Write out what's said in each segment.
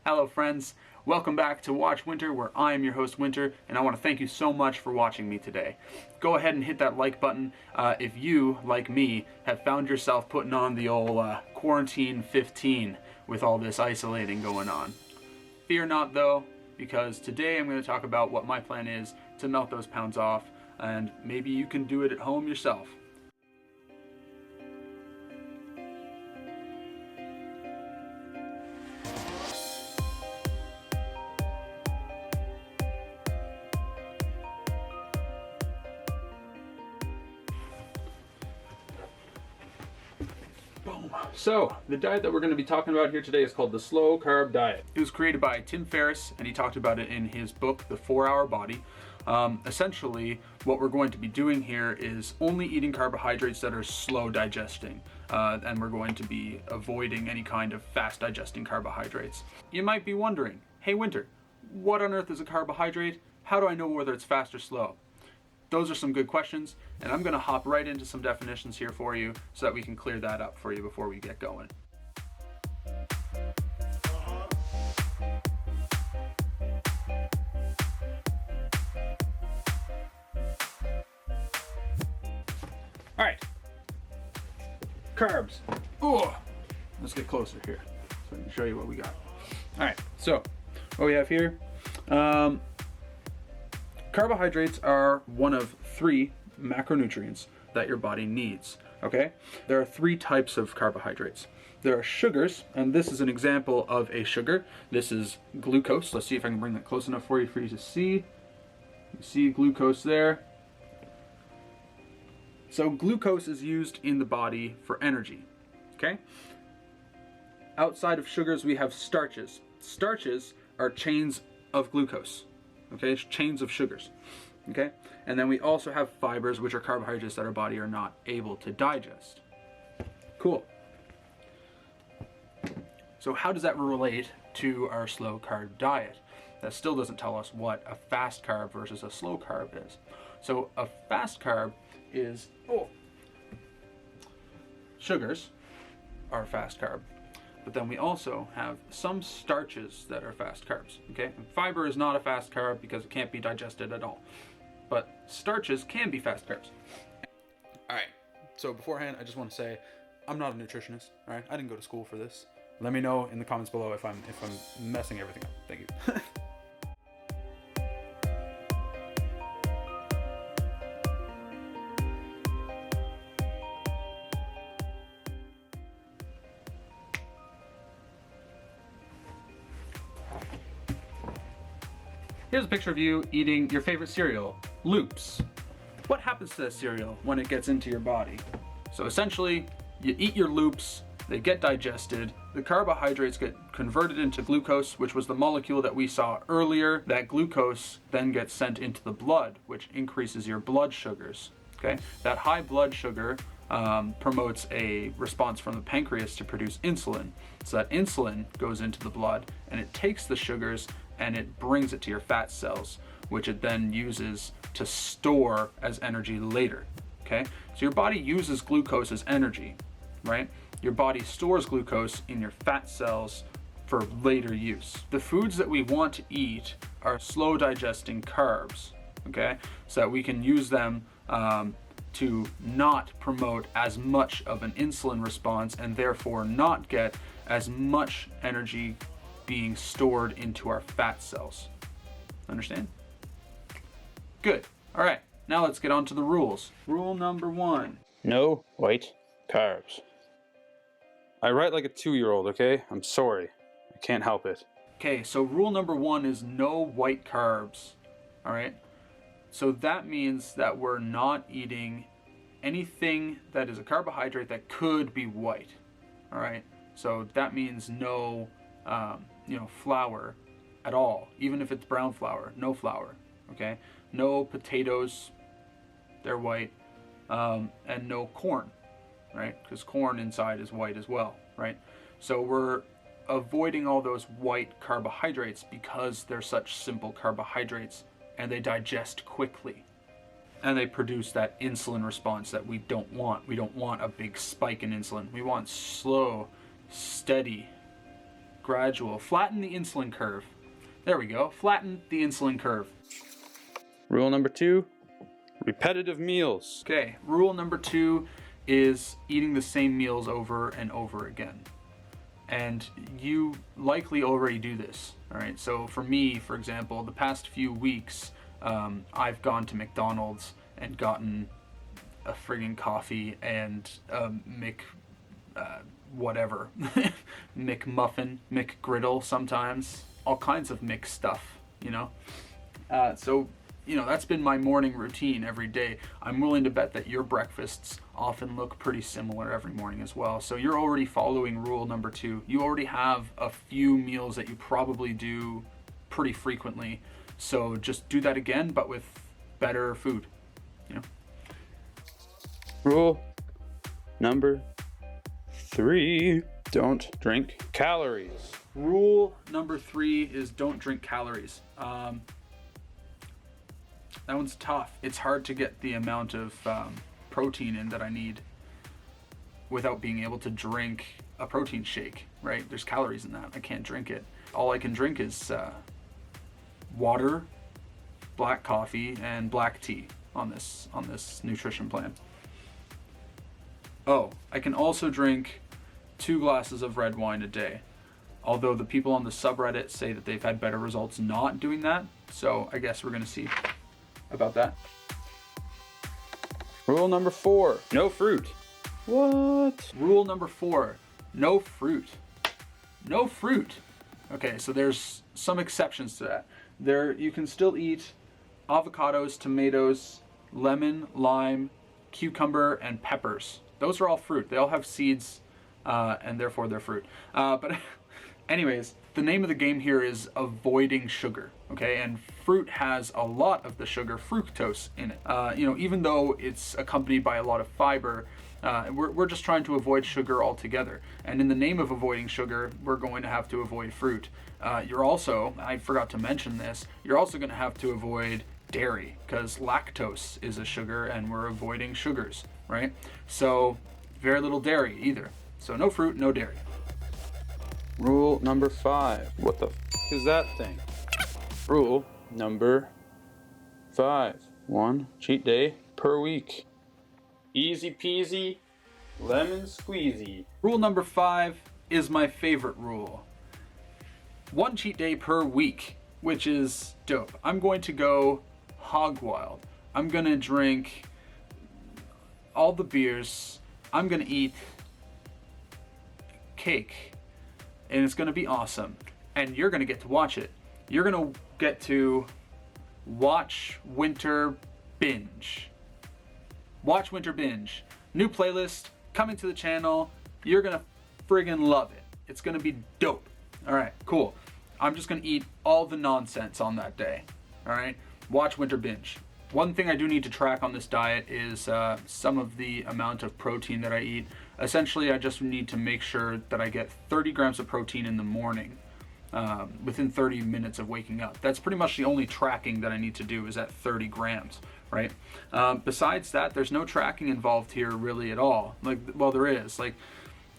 Hello friends, welcome back to Watch Winter, where I am your host Winter, and I want to thank you so much for watching me today. Go ahead and hit that like button if you, like me, have found yourself putting on the old quarantine 15 with all this isolating going on. Fear not though, because today I'm going to talk about what my plan is to melt those pounds off, and maybe you can do it at home yourself. So, the diet that we're going to be talking about here today is called the slow carb diet. It was created by Tim Ferriss, and he talked about it in his book, The 4-Hour Body. Essentially, what we're going to be doing here is only eating carbohydrates that are slow digesting, and we're going to be avoiding any kind of fast digesting carbohydrates. You might be wondering, hey Winter, what on earth is a carbohydrate? How do I know whether it's fast or slow? Those are some good questions, and I'm going to hop right into some definitions here for you so that we can clear that up for you before we get going. All right, carbs. Oh, let's get closer here so I can show you what we got. All right, so what we have here, carbohydrates are one of 3 macronutrients that your body needs, okay? There are 3 types of carbohydrates. There are sugars, and this is an example of a sugar. This is glucose. Let's see if I can bring that close enough for you to see. You see glucose there. So glucose is used in the body for energy, okay? Outside of sugars, we have starches. Starches are chains of glucose. Okay, chains of sugars, okay? And then we also have fibers, which are carbohydrates that our body are not able to digest. Cool. So how does that relate to our slow carb diet? That still doesn't tell us what a fast carb versus a slow carb is. So a fast carb is, sugars are a fast carb. But then we also have some starches that are fast carbs, okay? And fiber is not a fast carb because it can't be digested at all. But starches can be fast carbs. All right, so beforehand, I just want to say, I'm not a nutritionist, all right? I didn't go to school for this. Let me know in the comments below if I'm messing everything up. Thank you. Here's a picture of you eating your favorite cereal, Loops. What happens to that cereal when it gets into your body? So essentially, you eat your Loops, they get digested, the carbohydrates get converted into glucose, which was the molecule that we saw earlier. That glucose then gets sent into the blood, which increases your blood sugars, okay? That high blood sugar promotes a response from the pancreas to produce insulin. So that insulin goes into the blood, and it takes the sugars and it brings it to your fat cells, which it then uses to store as energy later, okay? So your body uses glucose as energy, right? Your body stores glucose in your fat cells for later use. The foods that we want to eat are slow digesting carbs, okay? So that we can use them to not promote as much of an insulin response and therefore not get as much energy being stored into our fat cells. Understand? Good. All right, now let's get on to the rules. Rule number 1. No white carbs. I write like a 2-year-old, okay? I'm sorry. I can't help it. Okay, so rule number 1 is no white carbs. All right? So that means that we're not eating anything that is a carbohydrate that could be white. All right? So that means no flour at all, even if it's brown flour, no flour, okay? No potatoes, they're white, and no corn, right? Because corn inside is white as well, right? So we're avoiding all those white carbohydrates because they're such simple carbohydrates and they digest quickly. And they produce that insulin response that we don't want. We don't want a big spike in insulin. We want slow, steady, gradual. Flatten the insulin curve. There we go. Flatten the insulin curve. Rule number 2, repetitive meals. Okay, rule number 2 is eating the same meals over and over again. And you likely already do this, all right? So for me, for example, the past few weeks, I've gone to McDonald's and gotten a friggin' coffee and whatever, McMuffin, McGriddle sometimes, all kinds of Mc stuff, you know? So, you know, that's been my morning routine every day. I'm willing to bet that your breakfasts often look pretty similar every morning as well. So you're already following rule number 2. You already have a few meals that you probably do pretty frequently. So just do that again, but with better food, you know? Rule number 3, don't drink calories. Rule number 3 is don't drink calories. That one's tough. It's hard to get the amount of protein in that I need without being able to drink a protein shake, right? There's calories in that. I can't drink it. All I can drink is water, black coffee, and black tea on this nutrition plan. Oh, I can also drink 2 glasses of red wine a day. Although the people on the subreddit say that they've had better results not doing that. So I guess we're gonna see about that. Rule number 4, no fruit. What? Rule number 4, no fruit. No fruit. Okay, so there's some exceptions to that. You can still eat avocados, tomatoes, lemon, lime, cucumber, and peppers. Those are all fruit. They all have seeds, and therefore they're fruit. But anyways, the name of the game here is avoiding sugar, okay? And fruit has a lot of the sugar fructose in it. You know, even though it's accompanied by a lot of fiber, we're just trying to avoid sugar altogether. And in the name of avoiding sugar, we're going to have to avoid fruit. You're also, I forgot to mention this, you're also going to have to avoid dairy, because lactose is a sugar and we're avoiding sugars, right? So very little dairy either. So no fruit, no dairy. Rule number 5. What the is that thing? Rule number 5. 1 cheat day per week. Easy peasy, lemon squeezy. Rule number 5 is my favorite rule. 1 cheat day per week, which is dope. I'm going to go hog wild. I'm gonna drink all the beers. I'm gonna eat cake. And it's gonna be awesome. And you're gonna get to watch it. You're gonna get to watch Winter Binge. Watch Winter Binge. New playlist coming to the channel. You're gonna friggin' love it. It's gonna be dope. All right, cool. I'm just gonna eat all the nonsense on that day. All right, watch Winter Binge. One thing I do need to track on this diet is some of the amount of protein that I eat. Essentially, I just need to make sure that I get 30 grams of protein in the morning within 30 minutes of waking up. That's pretty much the only tracking that I need to do is at 30 grams, right? Besides that, there's no tracking involved here really at all. Like, well, there is. Like,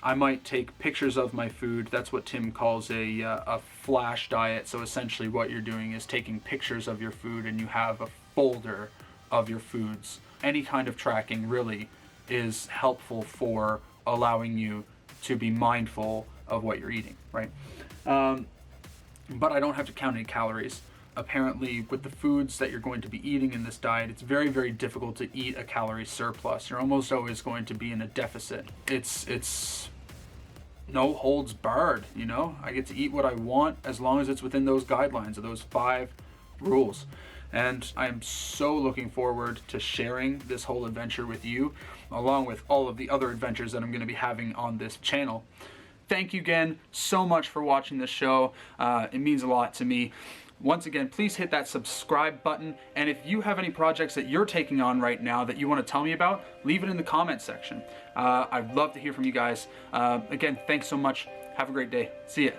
I might take pictures of my food. That's what Tim calls a flash diet. So essentially what you're doing is taking pictures of your food and you have a folder of your foods. Any kind of tracking really is helpful for allowing you to be mindful of what you're eating, right? But I don't have to count any calories. Apparently, with the foods that you're going to be eating in this diet, it's very, very difficult to eat a calorie surplus. You're almost always going to be in a deficit. It's no holds barred, you know? I get to eat what I want as long as it's within those guidelines of those 5 rules. And I am so looking forward to sharing this whole adventure with you, along with all of the other adventures that I'm going to be having on this channel. Thank you again so much for watching this show. It means a lot to me. Once again, please hit that subscribe button. And if you have any projects that you're taking on right now that you want to tell me about, leave it in the comment section. I'd love to hear from you guys. Again, thanks so much. Have a great day. See ya.